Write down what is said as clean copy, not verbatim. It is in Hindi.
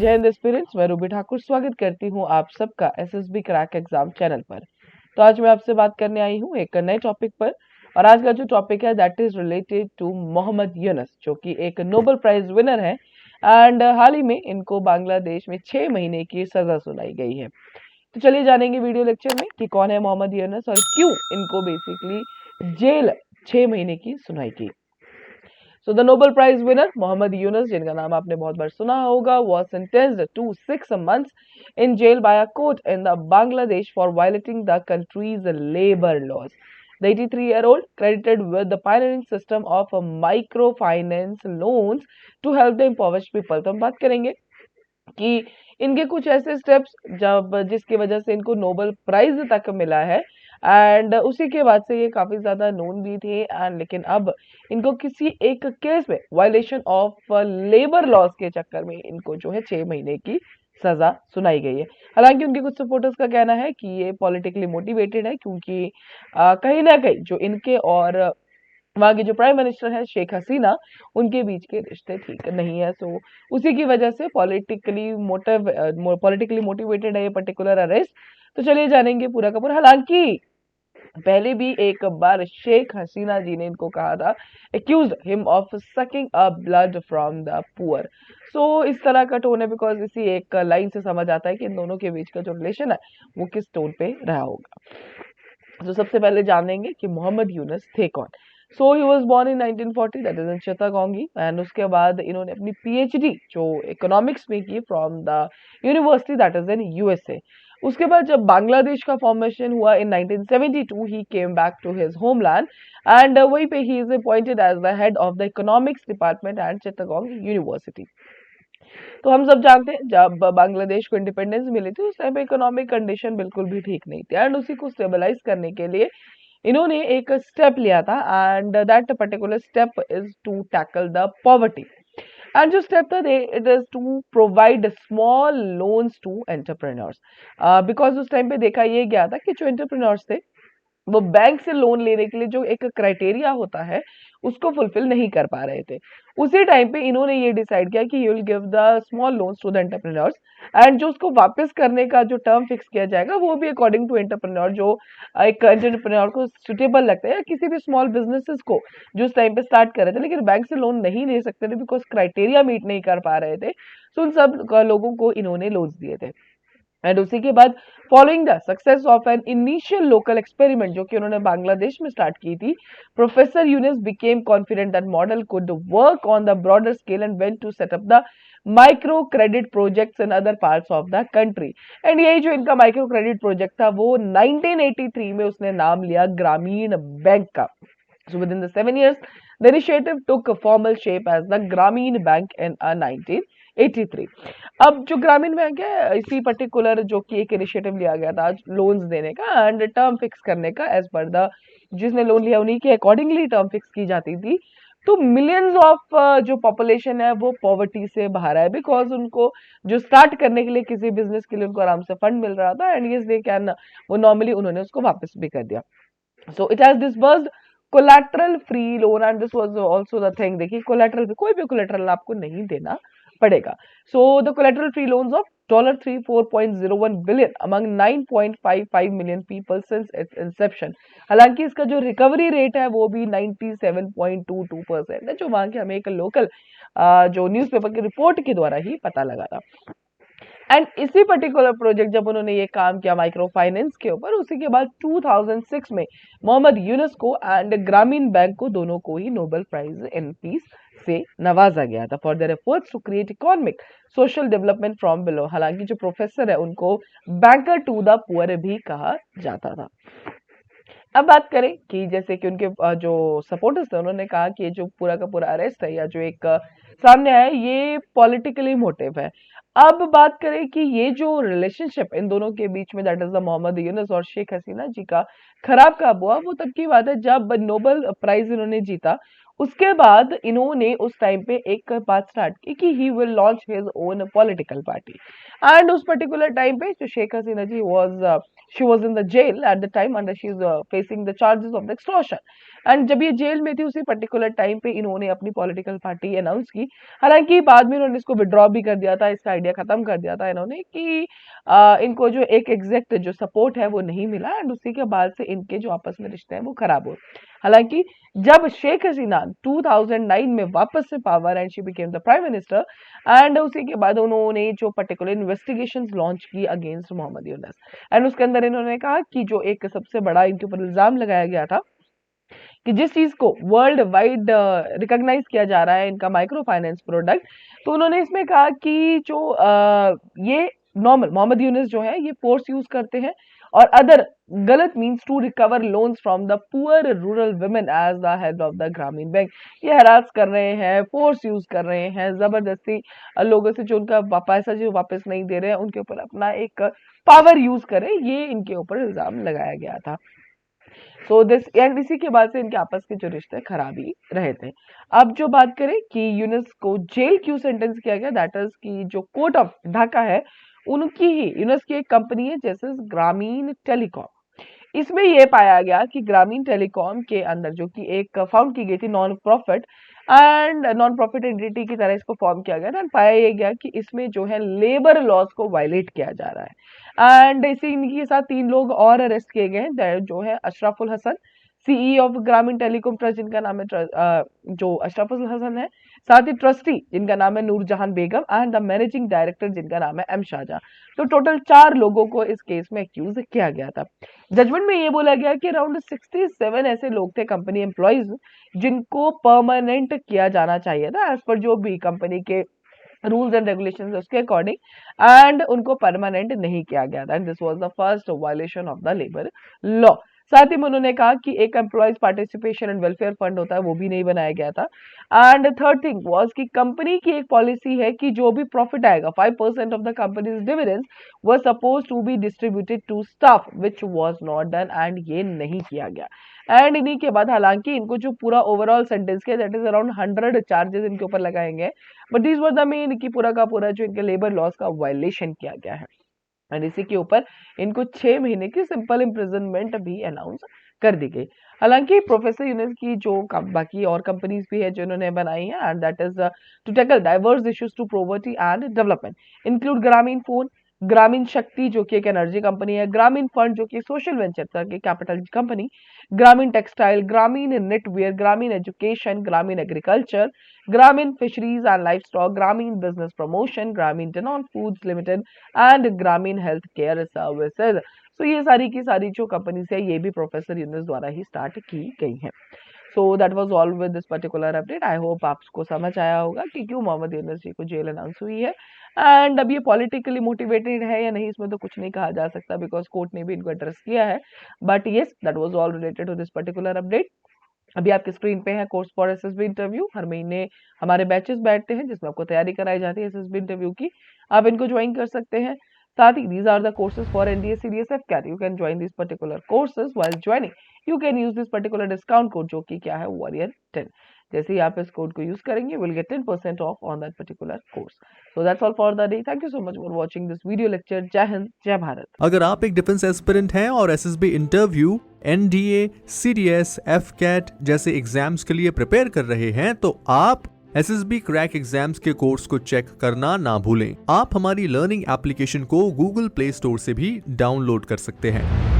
जय हिंद एस्पिरेंट्स, मैं रूबी ठाकुर स्वागत करती हूँ आप सबका एसएसबी क्रैक एग्जाम चैनल पर। तो आज मैं आपसे बात करने आई हूँ एक नए टॉपिक पर, और आज का जो टॉपिक है that is related to Mohammad Yunus, जो कि एक नोबेल प्राइज विनर है। एंड हाल ही में इनको बांग्लादेश में 6 महीने की सजा सुनाई गई है। तो चलिए जानेंगे वीडियो लेक्चर में कि कौन है मोहम्मद यूनुस और क्यों इनको बेसिकली जेल 6 महीने की सुनाई की। So the Nobel Prize winner Mohammad Yunus, जिनका नाम आपने बहुत बार सुना होगा, was sentenced to 6 months in jail by a court in the Bangladesh for violating the country's labor laws. The 83-year-old credited with the pioneering system of microfinance loans to help the impoverished people. तो हम बात करेंगे कि इनके कुछ ऐसे स्टेप्स जब जिसकी वजह से इनको नोबेल प्राइज तक मिला है। एंड उसी के बाद से ये काफी ज्यादा नोन भी थे। एंड लेकिन अब इनको किसी एक केस में वायलेशन ऑफ लेबर लॉज के चक्कर में इनको जो है 6 महीने की सजा सुनाई गई है। हालांकि उनके कुछ सपोर्टर्स का कहना है कि ये पॉलिटिकली मोटिवेटेड है, क्योंकि कहीं ना कहीं जो इनके और वहां की जो प्राइम मिनिस्टर है शेख हसीना, उनके बीच के रिश्ते ठीक नहीं है। सो उसी की वजह से पॉलिटिकली मोटिवेटेड है ये पर्टिकुलर अरेस्ट। तो चलिए जानेंगे पूरा का पूरा। हालांकि पहले भी एक बार शेख हसीना जी ने इनको कहा था, accuse him of sucking a blood from the poor. So इस तरह का टोन है, बिकॉज इसी एक लाइन से समझ आता है कि इन दोनों के बीच का जो रिलेशन है वो किस टोन पे रहा होगा। तो सबसे पहले जानेंगे कि मोहम्मद यूनुस थे कौन। So he was born in 1940, that is in Chittagong. And उसके बाद इन्होंने अपनी पीएचडी जो इकोनॉमिक्स में की from the university that is in USA. उसके बाद जब बांग्लादेश का फॉर्मेशन हुआ in 1972, he came back to his homeland and वहीं पे he is appointed as the head of the economics department at Chittagong university. तो हम सब जानते हैं जब बांग्लादेश को इंडिपेंडेंस मिली थी उस टाइम पे इकोनॉमिक कंडीशन बिल्कुल भी ठीक नहीं थी। एंड उसी को स्टेबलाइज करने के लिए इन्होंने एक स्टेप लिया था, and that particular step is to tackle the poverty. And जो स्टेप था it is to provide small loans to entrepreneurs, because उस टाइम पे देखा ये गया था कि जो एंटरप्रेन्योर्स थे वो बैंक से लोन लेने के लिए जो एक क्राइटेरिया होता है उसको फुलफिल नहीं कर पा रहे थे। उसी टाइम पे इन्होंने ये डिसाइड किया कि you will give the small loans to the entrepreneurs, and जो उसको वापस करने का जो टर्म फिक्स किया जाएगा वो भी अकॉर्डिंग टू एंटरप्रेन्योर, जो एक एंटरप्रेन्योर को सुटेबल लगता है, या किसी भी स्मॉल बिजनेसेस को जो उस टाइम पे स्टार्ट कर रहे थे लेकिन बैंक से लोन नहीं ले सकते थे बिकॉज क्राइटेरिया मीट नहीं कर पा रहे थे। सो उन सब लोगों को इन्होंने लोन्स दिए थे। एंड उसी के बाद following the success of an initial local experiment जो कि उन्होंने बांग्लादेश में स्टार्ट की थी, professor Yunus became confident that model could work on the broader scale and went to set up the micro credit projects in other parts of the country. And यही जो इनका माइक्रो क्रेडिट प्रोजेक्ट था वो 1983 में उसने नाम लिया ग्रामीण बैंक का। So within the 7 years, the initiative took a formal shape as the Grameen Bank in 1983. अब जो ग्रामीण बैंक है इसी पर्टिकुलर जो कि एक इनिशिएटिव लिया गया था लोन्स देने का एंड टर्म फिक्स करने का, एज पर द जिसने लोन लिया उन्हीं के अकॉर्डिंगली टर्म फिक्स की जाती थी। तो मिलियंस ऑफ जो पॉपुलेशन है वो पॉवर्टी से बाहर है, बिकॉज उनको जो स्टार्ट करने के लिए किसी बिजनेस के लिए उनको आराम से फंड मिल रहा था, एंड यस दे कैन, वो नॉर्मली उन्होंने उसको वापस भी कर दिया। So it has disbursed collateral free loan, and this was also the thing. देखिए कोलैटरल पे कोई भी कोलैटरल आपको नहीं देना पड़ेगा। So the collateral free loans of $34.01 billion among 9.55 million people since its inception. हालांकि इसका जो रिकवरी रेट है वो भी 97.22% है, जो वहां के हमें एक लोकल जो न्यूज़पेपर की रिपोर्ट के द्वारा ही पता लगा था। एंड इसी पर्टिकुलर प्रोजेक्ट जब उन्होंने ये काम किया माइक्रो फाइनेंस के ऊपर, उसी के बाद 2006 में मोहम्मद यूनुस को एंड ग्रामीण बैंक को दोनों को ही नोबेल प्राइज इन पीस से नवाजा गया था for their efforts to create economic social development from below. हालांकि जो प्रोफेसर है उनको बैंकर टू द पुअर भी कहा जाता था। अब बात करें कि जैसे कि उनके जो सपोर्टर्स थे उन्होंने कहा कि ये जो पूरा का पूरा अरेस्ट है या जो एक सामने आया ये पॉलिटिकली मोटिव है। अब बात करें कि ये जो रिलेशनशिप इन दोनों के बीच में that is the Mohammad Yunus और शेख हसीना जी का खराब कब हुआ, वो तब की बात है जब नोबेल प्राइज इन्होंने जीता। उसके बाद इन्होंने उस टाइम पे एक बात स्टार्ट की कि he will launch his own political party. And उस पर्टिकुलर टाइम पे जो शेख हसीना जी was she was in the jail at the time and she is facing the charges of the extortion. And जब ये जेल में थी उसी पर्टिकुलर टाइम पे इन्होंने अपनी पॉलिटिकल पार्टी अनाउंस की। हालांकि बाद में इन्होंने इसको विड्रॉ भी कर दिया था, इसका आइडिया खत्म कर दिया था इन्होंने कि इनको जो एक एग्जैक्ट जो सपोर्ट है वो नहीं मिला, एंड उसी के बाद से इनके जो आपस में रिश्ते हैं वो खराब हुए। हालांकि जब शेख हसीना 2009 में वापस से power and she became the prime minister, and उसी के बाद उन्होंने जो पर्टिकुलर इन्वेस्टिगेशंस लॉन्च की अगेंस्ट मोहम्मद यूनुस, एंड उसके अंदर इन्होंने कहा कि जो एक सबसे बड़ा इनके ऊपर इल्जाम लगाया गया था कि जिस चीज को वर्ल्ड वाइड रिकॉग्नाइज किया जा रहा है इनका माइक्रो फाइनेंस प्रोडक्ट, तो उन्होंने इसमें कहा कि जो ये नॉर्मल मोहम्मद यूनुस जो है ये फोर्स यूज करते हैं और अदर गलत means to recover loans from the poor rural women as the head of the Grameen Bank. ये हरास कर रहे हैं, फोर्स यूज कर रहे हैं, जबरदस्ती लोगों से जो उनका पैसा जो वापस नहीं दे रहे हैं उनके ऊपर अपना एक पावर यूज करें, ये इनके ऊपर इल्जाम लगाया गया था। सो दिस एंड इसी के बाद से इनके आपस के जो रिश्ते खराब ही रहे थे। अब जो बात करें कि यूनुस को जेल क्यों सेंटेंस किया गया, दैट इज की जो कोर्ट ऑफ ढाका है उनकी ही यूनुस की एक कंपनी है जैसे ग्रामीण टेलीकॉम, इसमें यह पाया गया कि ग्रामीण टेलीकॉम के अंदर जो कि एक फाउंड की गई थी नॉन प्रॉफिट एंटिटी की तरह इसको फॉर्म किया गया था, पाया यह गया कि इसमें जो है लेबर लॉज को वायलेट किया जा रहा है। एंड इसी इनके साथ 3 लोग और अरेस्ट किए गए हैं, जो है अशरफुल हसन सीई ऑफ ग्रामीण टेलीकॉम ट्रस्ट जिनका नाम है जो अशरफुल हसन है, साथ ही ट्रस्टी जिनका नाम है नूरजहान बेगम एंड द मैनेजिंग डायरेक्टर जिनका नाम है एम शाहजहां। तो टोटल 4 लोगों को इस केस में एक्यूज किया गया था। जजमेंट में ये बोला गया कि अराउंड 67 ऐसे लोग थे कंपनी एम्प्लॉइज जिनको परमानेंट किया जाना चाहिए था एज पर जो भी कंपनी के रूल्स एंड रेगुलेशंस उसके अकॉर्डिंग, एंड उनको परमानेंट नहीं किया गया था, and this was the first violation of the labour law. साथ ही में उन्होंने कहा कि एक employees participation and welfare fund होता है वो भी नहीं बनाया गया था। एंड थर्ड थिंग वाज कि कंपनी की एक पॉलिसी है कि जो भी प्रॉफिट आएगा 5% of the companies dividends were suppose to be distributed to staff which was not done, and ये नहीं किया गया। एंड इन्हीं के बाद हालांकि इनको जो पूरा ओवरऑल सेंटेंस किया दैट इज अराउंड 100 चार्जेस इनके ऊपर लगाएंगे, but this were the main कि पूरा का पूरा जो इनके लेबर लॉस का वायलेशन किया गया है, एंड इसी के ऊपर इनको 6 महीने की सिंपल इम्प्रिजनमेंट भी अनाउंस कर दी गई। हालांकि प्रोफेसर यूनुस की जो बाकी और कंपनीज भी है जो इन्होंने बनाई है, and that is to tackle diverse issues to poverty and development, include Grameen Phone, Grameen Shakti जो कि एक एनर्जी कंपनी है, ग्रामीण फंड जो कि सोशल वेंचर की कैपिटल कंपनी, ग्रामीण टेक्सटाइल, ग्रामीण नेटवेयर, ग्रामीण एजुकेशन, ग्रामीण एग्रीकल्चर, ग्रामीण फिशरीज एंड लाइफ स्टॉक, ग्रामीण बिजनेस प्रमोशन, ग्रामीण डेनॉन फूड्स लिमिटेड एंड ग्रामीण हेल्थ केयर सर्विसेज। तो ये सारी की सारी जो कंपनीज है ये भी प्रोफेसर यूनुस द्वारा ही स्टार्ट की गई हैं। So that was all with this particular update. I hope आपको समझ आया होगा कि क्यों मोहम्मद यूनुस जी को जेल अनाउंस हुई है, एंड अब ये पॉलिटिकली मोटिवेटेड है या नहीं इसमें तो कुछ नहीं कहा जा सकता बिकॉज कोर्ट ने भी इनको एड्रेस किया है, but yes that was all related to this particular update. अभी आपके स्क्रीन पे है कोर्स फॉर एसएसबी इंटरव्यू, हर महीने हमारे बैचेस बैठते हैं जिसमें आपको तैयारी कराई जाती है एसएसबी इंटरव्यू की, आप इनको ज्वाइन कर सकते हैं। साथ ही these are the courses for NDA CDS FCAT, you can join these particular courses, while joining you can use this particular discount code जो कि क्या है warrior 10। जैसे ही आप इस कोड को यूज करेंगे will get 10% off on that particular course. So that's all for the day. Thank you so much for watching this video lecture. जय हिंद जय भारत। अगर आप एक डिफेंस एस्पिरेंट हैं और SSB interview, NDA, CDS, AFCAT जैसे एग्जाम्स के लिए प्रिपेयर कर रहे हैं तो आप एसएसबी क्रैक एग्जाम्स के कोर्स को चेक करना ना भूलें। आप हमारी लर्निंग एप्लीकेशन को गूगल प्ले स्टोर से भी डाउनलोड कर सकते हैं।